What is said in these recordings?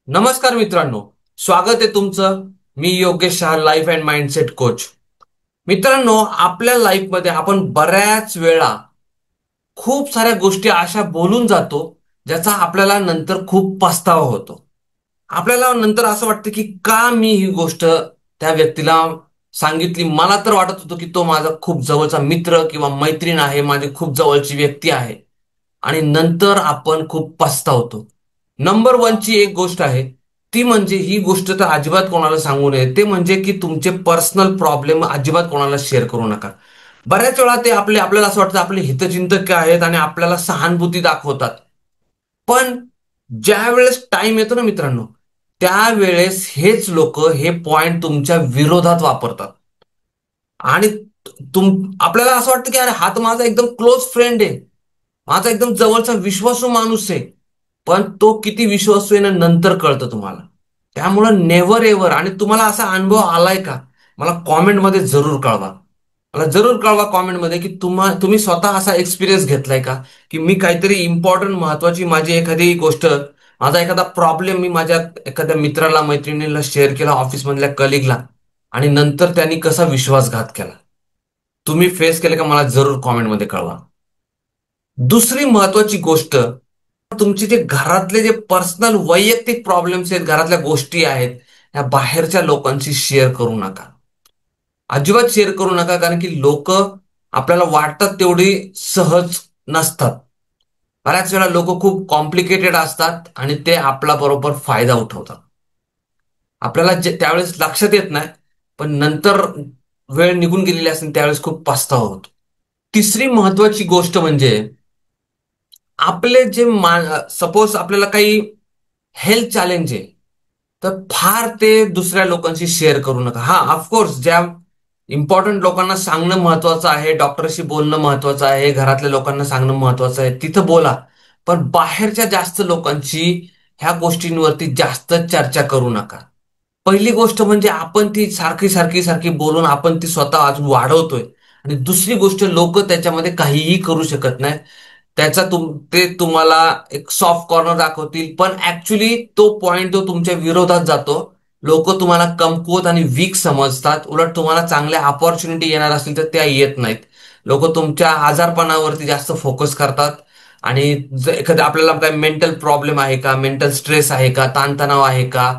नमस्कार मित्रांनो, स्वागत आहे तुमचं. मी Yogesh Shah, life and mindset coach. मित्रांनो, आपल्या लाईफमध्ये आपण बऱ्याच वेळा खूप साऱ्या गोष्टी अशा बोलून जातो ज्याचा आपल्याला नंतर खूप पस्तावा होतो. आपल्याला नंतर असं वाटतं की का मी ही गोष्ट त्या व्यक्तीला सांगितली. मला तर वाटत होतं की तो माझा खूप जवळचा मित्र किंवा मैत्रीण आहे, माझी खूप जवळची व्यक्ती आहे. आणि नंतर आपण खूप पस्तावतो. नंबर वनची एक गोष्ट आहे, ती म्हणजे ही गोष्ट तर अजिबात कोणाला सांगू नये. ते म्हणजे की तुमचे पर्सनल प्रॉब्लेम अजिबात कोणाला शेअर करू नका. बऱ्याच वेळा ते आपल्याला असं वाटतं आपले हितचिंतक आहेत आणि आपल्याला सहानुभूती दाखवतात. पण ज्या वेळेस टाइम येतो ना मित्रांनो, त्यावेळेस हेच लोक हे पॉइंट तुमच्या विरोधात वापरतात. आणि आपल्याला असं वाटतं की अरे हा तर माझा एकदम क्लोज फ्रेंड आहे, माझा एकदम जवळचा विश्वासू माणूस आहे. पण तो किती विश्वासू आहे ना नंतर कळतं तुम्हाला. त्यामुळं नेव्हर एव्हर, आणि तुम्हाला असा अनुभव आलाय का, मला कॉमेंटमध्ये जरूर कळवा. मला जरूर कळवा कॉमेंटमध्ये की तुम्ही स्वतः असा एक्सपिरियन्स घेतलाय का, की मी काहीतरी इम्पॉर्टंट महत्वाची माझी एखादी गोष्ट, माझा एखादा प्रॉब्लेम मी माझ्या एखाद्या मित्राला मैत्रिणीला शेअर केला, ऑफिसमधल्या कलिगला, आणि नंतर त्यांनी कसा विश्वासघात केला. तुम्ही फेस केले का, मला जरूर कॉमेंटमध्ये कळवा. दुसरी महत्वाची गोष्ट, तुमचे जे घरातले जे पर्सनल वैयक्तिक प्रॉब्लेम्स आहेत, घरातल्या गोष्टी आहेत, ह्या बाहेरच्या लोकांशी शेअर करू नका. अजिबात शेअर करू नका, कारण की लोक आपल्याला वाटतात तेवढी सहज नसतात. बऱ्याच वेळा लोक खूप कॉम्प्लिकेटेड असतात आणि ते आपला बरोबर फायदा उठवतात. आपल्याला त्यावेळेस लक्षात येत नाही, पण नंतर वेळ निघून गेलेली असते त्यावेळेस खूप पस्तावा होतो. तिसरी महत्वाची गोष्ट म्हणजे, आपले जे सपोज आपल्याला काही हेल्थ चॅलेंज आहे, तर फार ते दुसऱ्या लोकांशी शेअर करू नका. हा, ऑफकोर्स ज्या इम्पॉर्टंट लोकांना सांगणं महत्वाचं आहे, डॉक्टरशी बोलणं महत्वाचं आहे, घरातल्या लोकांना सांगणं महत्वाचं आहे, तिथं बोला. पण बाहेरच्या जास्त लोकांची ह्या गोष्टींवरती जास्त चर्चा करू नका. पहिली गोष्ट म्हणजे आपण ती सारखी सारखी सारखी बोलून आपण ती स्वतः अजून वाढवतोय. आणि दुसरी गोष्ट, लोक त्याच्यामध्ये काहीही करू शकत नाही. ते तुम्हाला एक सॉफ्ट कॉर्नर दाखवतील, पण ऍक्च्युली तो पॉइंट तो तुमच्या विरोधात जातो. लोक तुम्हाला कमकुवत आणि वीक समजतात. उलट तुम्हाला चांगल्या अपॉर्च्युनिटी येणार असतील तर त्या येत नाहीत. लोक तुमच्या आजारपणावरती जास्त फोकस करतात. आणि जर एखाद्या आपल्याला काही मेंटल प्रॉब्लेम आहे का, मेंटल स्ट्रेस आहे का, ताणतणाव आहे का,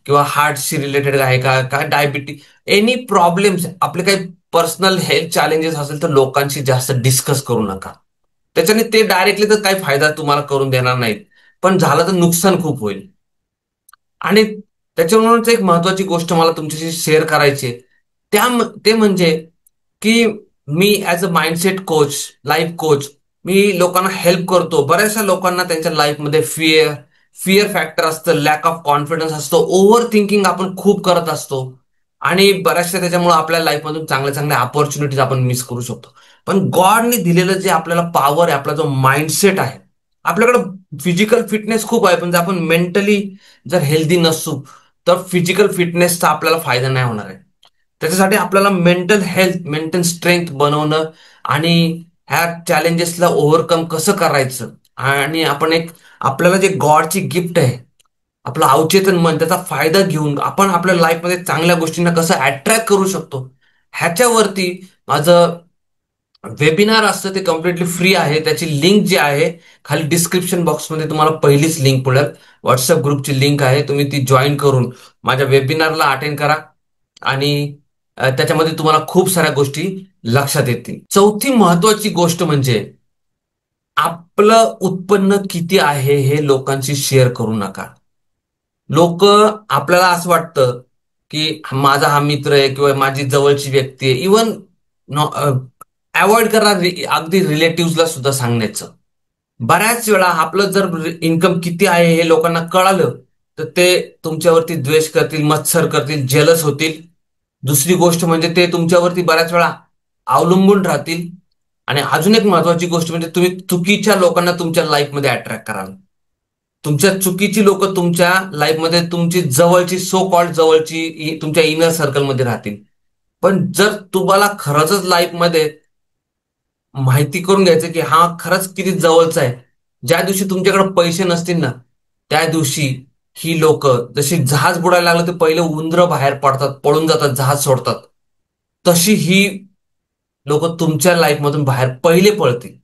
किंवा हार्टशी रिलेटेड आहे का, काय डायबिटीज, एनी प्रॉब्लेम्स, आपले काही पर्सनल हेल्थ चॅलेंजेस असेल तर लोकांशी जास्त डिस्कस करू नका. त्याच्याने ते डायरेक्टली तर काही फायदा तुम्हाला करून देणार नाहीत, पण झालं तर नुकसान खूप होईल. आणि त्याच्यामुळेच एक महत्वाची गोष्ट मला तुमच्याशी शेअर करायची आहे. ते म्हणजे की मी as a mindset coach, life coach, मी लोकांना हेल्प करतो. बऱ्याचशा लोकांना त्यांच्या लाईफमध्ये फिअर फिअर फॅक्टर असतं, लॅक ऑफ कॉन्फिडन्स असतो, ओव्हर थिंकिंग आपण खूप करत असतो. आणि बऱ्याचशा त्याच्यामुळे आपल्या लाईफमधून चांगल्या चांगल्या ऑपॉर्च्युनिटीज आपण मिस करू शकतो. पण गॉडने दिलेलं जे आपल्याला पॉवर आहे, आपला जो माइंडसेट आहे, आपल्याकडे फिजिकल फिटनेस खूप आहे, पण जर आपण मेंटली जर हेल्दी नसू तर फिजिकल फिटनेसचा आपल्याला फायदा नाही होणार आहे. त्याच्यासाठी आपल्याला मेंटल हेल्थ, मेंटल स्ट्रेंथ बनवणं, आणि ह्या चॅलेंजेसला ओव्हरकम कसं करायचं, आणि आपल्याला जे गॉडची गिफ्ट आहे, आपलं अवचेतन मन, त्याचा फायदा घेऊन आपण आपल्या लाईफमध्ये चांगल्या गोष्टींना कसं अट्रॅक्ट करू शकतो, ह्याच्यावरती माझं वेबिनार असतं. ते कम्प्लिटली फ्री आहे. त्याची लिंक जी आहे, खाली डिस्क्रिप्शन बॉक्समध्ये तुम्हाला पहिलीच लिंक पडेल. व्हॉट्सअप ग्रुपची लिंक आहे, तुम्ही ती जॉईन करून माझ्या वेबिनारला अटेंड करा. आणि त्याच्यामध्ये तुम्हाला खूप साऱ्या गोष्टी लक्षात येतील. चौथी महत्वाची गोष्ट म्हणजे, आपलं उत्पन्न किती आहे हे लोकांशी शेअर करू नका. लोक, आपल्याला असं वाटतं की माझा हा मित्र आहे किंवा माझी जवळची व्यक्ती आहे, इवन अवॉइड करा अगदी रिलेटिव्हला सुद्धा सांगण्याचं. बऱ्याच वेळा आपलं जर इन्कम किती आहे हे लोकांना कळालं तर ते तुमच्यावरती द्वेष करतील, मत्सर करतील, जेलस होतील. दुसरी गोष्ट म्हणजे ते तुमच्यावरती बऱ्याच वेळा अवलंबून राहतील. आणि अजून एक महत्वाची गोष्ट म्हणजे, तुम्ही चुकीच्या लोकांना तुमच्या लाईफमध्ये अट्रॅक्ट कराल. तुमच्या चुकीची लोक तुमच्या लाईफमध्ये, तुमची जवळची, सो कॉल्ड जवळची, तुमच्या इनर सर्कलमध्ये राहतील. पण जर तुम्हाला खरंच लाईफमध्ये माहिती करून घ्यायचं की हा खरंच किती जवळचा आहे, ज्या दिवशी तुमच्याकडे पैसे नसतील ना, त्या दिवशी ही लोक जशी जहाज बुडायला लागलं ते पहिले उंदरं बाहेर पडतात, पळून जातात, जहाज सोडतात, तशी ही लोक तुमच्या लाईफमधून बाहेर पहिले पळतील.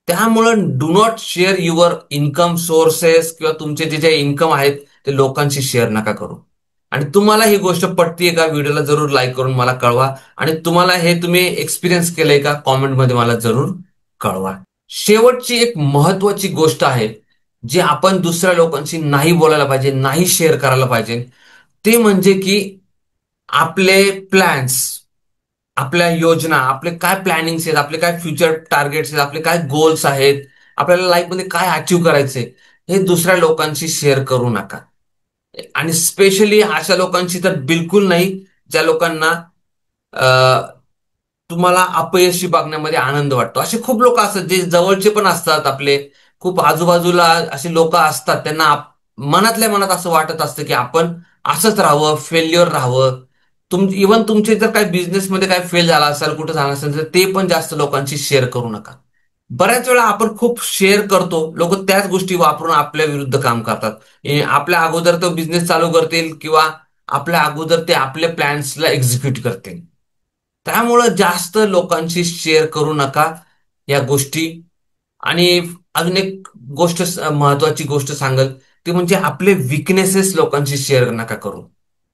त्यामुळं do not share your income sources किंवा तुमचे जे जे इन्कम आहेत ते लोकांशी शेअर नका करू. आणि तुम्हाला ही गोष्ट पटतीये का? व्हिडिओला जरूर लाईक करून मला कळवा. आणि तुम्हाला हे तुम्ही एक्सपिरियन्स केलंय का? कॉमेंटमध्ये मला जरूर कळवा. शेवटची एक महत्वाची गोष्ट आहे जी आपण दुसऱ्या लोकांशी नाही बोलायला पाहिजे, नाही शेअर करायला पाहिजे, ते म्हणजे की आपले प्लॅन्स, आपल्या योजना, आपले काय प्लॅनिंग्स आहेत, आपले काय फ्युचर टार्गेट्स आहेत, आपले काय गोल्स आहेत, आपल्याला लाईफमध्ये काय अचीव्ह करायचंय, हे दुसऱ्या लोकांशी शेअर करू नका. आणि स्पेशली अशा लोकांशी तर बिलकुल नाही ज्या लोकांना तुम्हाला अपयशी बघण्यामध्ये आनंद वाटतो. असे खूप लोक असतात जे जवळचे पण असतात, आपले खूप आजूबाजूला असे लोक असतात, त्यांना मनातल्या मनात असं वाटत असतं की आपण असंच राहावं, फेल्युअर राहावं. इव्हन तुमचे जर काही बिझनेसमध्ये काय फेल झाला असेल, कुठं झालं असेल, तर ते पण जास्त लोकांशी शेअर करू नका. बऱ्याच वेळा आपण खूप शेअर करतो, लोक त्याच गोष्टी वापरून आपल्या विरुद्ध काम करतात. आपल्या अगोदर तो बिझनेस चालू करतील किंवा आपल्या अगोदर ते आपल्या प्लॅन्सला एक्झिक्यूट करतील. त्यामुळं जास्त लोकांशी शेअर करू नका या गोष्टी. आणि अजून एक गोष्ट, महत्वाची गोष्ट सांगेल, ती म्हणजे आपले विकनेसेस लोकांशी शेअर नका करू.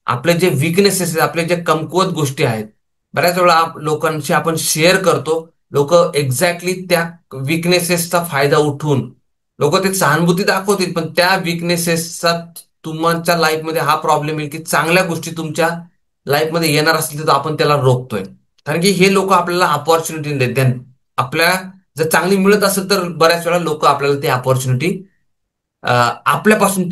आपले जे विकनेसेस आहेत, आपले जे कमकुवत गोष्टी आहेत, बऱ्याच वेळा लोकांशी आपण शेअर करतो. लोक एक्झॅक्टली त्या विकनेसेसचा फायदा उठवून लोक ते सहानुभूती दाखवतील, पण त्या विकनेसेसचा तुमच्या लाईफमध्ये हा प्रॉब्लेम येईल की चांगल्या गोष्टी तुमच्या लाईफमध्ये येणार असतील तर आपण त्याला रोखतोय. कारण की हे लोक आपल्याला अपॉर्च्युनिटी देतात. आपल्या जर चांगली मिळत असेल तर बऱ्याच वेळा लोक आपल्याला ती अपॉर्च्युनिटी आपल्यापासून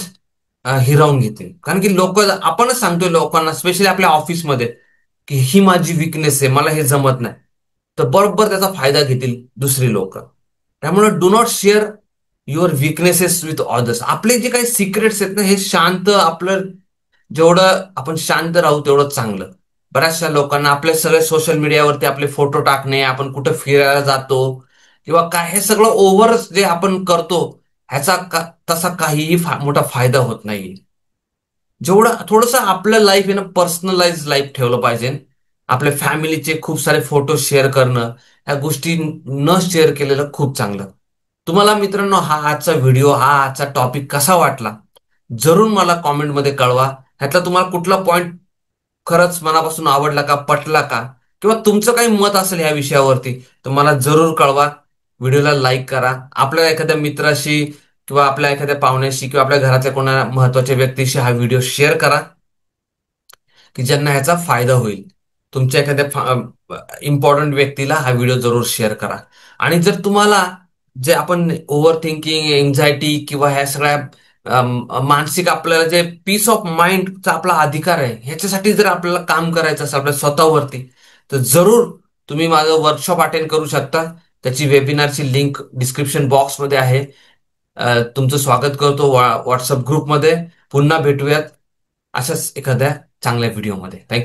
हिरावून घेतील. कारण की लोक, आपणच सांगतोय लोकांना, स्पेशली आपल्या ऑफिसमध्ये, की ही माझी विकनेस आहे, मला हे जमत नाही, तर बरोबर त्याचा फायदा घेतील दुसरी लोक. त्यामुळे do not share your weaknesses with others. आपले जे काही सिक्रेट्स आहेत ना, हे शांत, आपलं जेवढं आपण शांत राहू तेवढं चांगलं. बऱ्याचशा लोकांना आपले सगळे सोशल मीडियावरती आपले फोटो टाकणे, आपण कुठं फिरायला जातो किंवा काय, हे सगळं ओव्हर जे आपण करतो, ह्याचा तसा काहीही मोठा फायदा होत नाही. जेवढं थोडंसं आपलं लाईफ आहे ना, पर्सनलाइज लाईफ ठेवलं पाहिजे. आपल्या फॅमिलीचे खूप सारे फोटो शेअर करणं, ह्या गोष्टी न शेअर केलेलं खूप चांगलं. तुम्हाला मित्रांनो हा आजचा व्हिडिओ, हा आजचा टॉपिक कसा वाटला जरूर मला कॉमेंटमध्ये कळवा. ह्यातला तुम्हाला कुठला पॉइंट खरंच मनापासून आवडला का, पटला का, किंवा तुमचं काही मत असेल या विषयावरती तर मला जरूर कळवा. व्हिडिओला लाईक करा. आपल्या एखाद्या मित्राशी किंवा आपल्या एखाद्या पाहुण्याशी किंवा आपल्या घरातल्या कोणा महत्वाच्या व्यक्तीशी हा व्हिडिओ शेअर करा की ज्यांना ह्याचा फायदा होईल. तुमच्या एखाद्या इम्पॉर्टंट व्यक्तीला हा व्हिडिओ जरूर शेअर करा. आणि जर तुम्हाला जे आपण ओव्हर थिंकिंग, एन्झायटी किंवा ह्या सगळ्या मानसिक, आपल्याला जे पीस ऑफ माइंडचा आपला अधिकार आहे, ह्याच्यासाठी जर आपल्याला काम करायचं असेल आपल्या स्वतःवरती, तर जरूर तुम्ही माझं वर्कशॉप अटेंड करू शकता. त्याची वेबिनारची लिंक डिस्क्रिप्शन बॉक्समध्ये आहे. तुमचं स्वागत करतो व्हॉट्सअप ग्रुपमध्ये. पुन्हा भेटूयात अशाच एखाद्या चांगल्या व्हिडिओमध्ये. थँक्यू.